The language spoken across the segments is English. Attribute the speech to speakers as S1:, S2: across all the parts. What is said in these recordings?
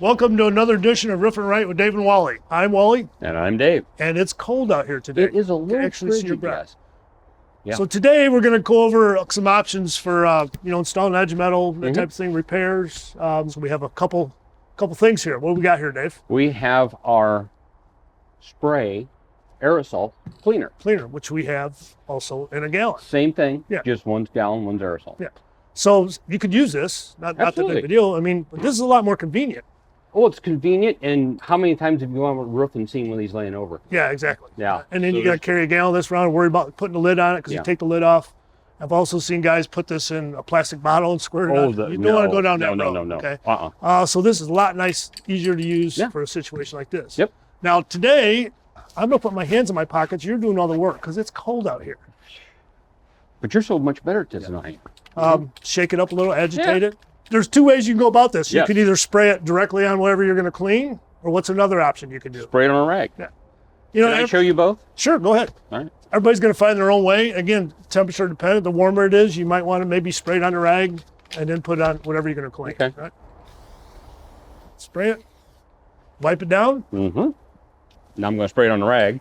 S1: Welcome to another edition of Riffin' Right with Dave and Wally. I'm Wally.
S2: And I'm Dave.
S1: And it's cold out here today.
S2: It is a little
S1: actually see your
S2: frigid,
S1: breath.
S2: yes. Yeah.
S1: So today we're going to go over some options for installing edge metal, that type of thing, repairs. So we have a couple things here. What do we got here, Dave?
S2: We have our spray aerosol cleaner.
S1: Which we have also in a gallon.
S2: Same thing,
S1: Yeah.
S2: just one's gallon, one's aerosol.
S1: Yeah. So you could use this, not that big of a deal. I mean, but this is a lot more convenient.
S2: Oh, it's convenient. And how many times have you gone on a roof and seen one of these laying over?
S1: Yeah, exactly.
S2: Yeah.
S1: And then
S2: So
S1: you got to carry a gallon of this around and worry about putting the lid on it because you take the lid off. I've also seen guys put this in a plastic bottle and squirt it on. You don't want to go down that road.
S2: No.
S1: Okay. So this is a lot easier to use for a situation like this.
S2: Yep.
S1: Now today, I'm gonna put my hands in my pockets. You're doing all the work because it's cold out here.
S2: But you're so much better at this than I am.
S1: Shake it up a little, agitate it. There's two ways you can go about this. You can either spray it directly on whatever you're going to clean, or what's another option you can do?
S2: Spray it on a rag.
S1: Yeah.
S2: Can I show you both?
S1: Sure, go ahead.
S2: All right.
S1: Everybody's going to find their own way. Again, temperature dependent. The warmer it is, you might want to maybe spray it on a rag and then put it on whatever you're going to clean.
S2: Okay.
S1: Right? Spray it. Wipe it down.
S2: Mm-hmm. Now I'm going to spray it on the rag.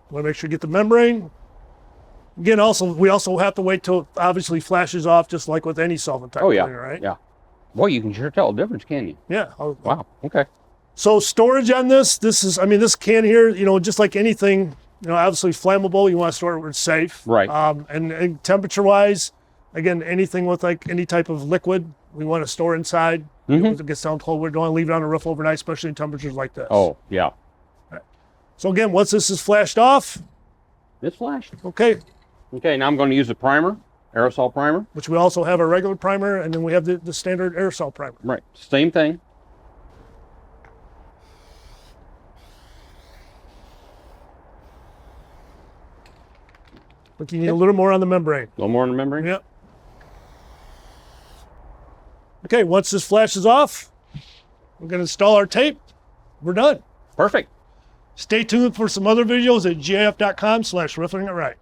S1: Want to make sure you get the membrane. Again, we also have to wait till it obviously flashes off, just like with any solvent type cleaner, right?
S2: Yeah. Boy, you can sure tell the difference, can you?
S1: Yeah.
S2: Wow. Okay.
S1: So storage on this this can here, just like anything, obviously flammable, you want to store it where it's safe.
S2: Right.
S1: And temperature-wise, again, anything with like any type of liquid, we want to store inside. If it gets down cold, we don't want to leave it on the roof overnight, especially in temperatures like this.
S2: Oh, yeah.
S1: So again, once this is flashed off.
S2: It's flashed.
S1: Okay.
S2: Okay, now I'm going to use a primer, aerosol primer.
S1: Which we also have a regular primer, and then we have the standard aerosol primer.
S2: Right, same thing.
S1: But you need a little more on the membrane.
S2: A little more on the membrane?
S1: Yep. Okay, once this flashes off, we're going to install our tape. We're done.
S2: Perfect.
S1: Stay tuned for some other videos at gaf.com/riffingitright.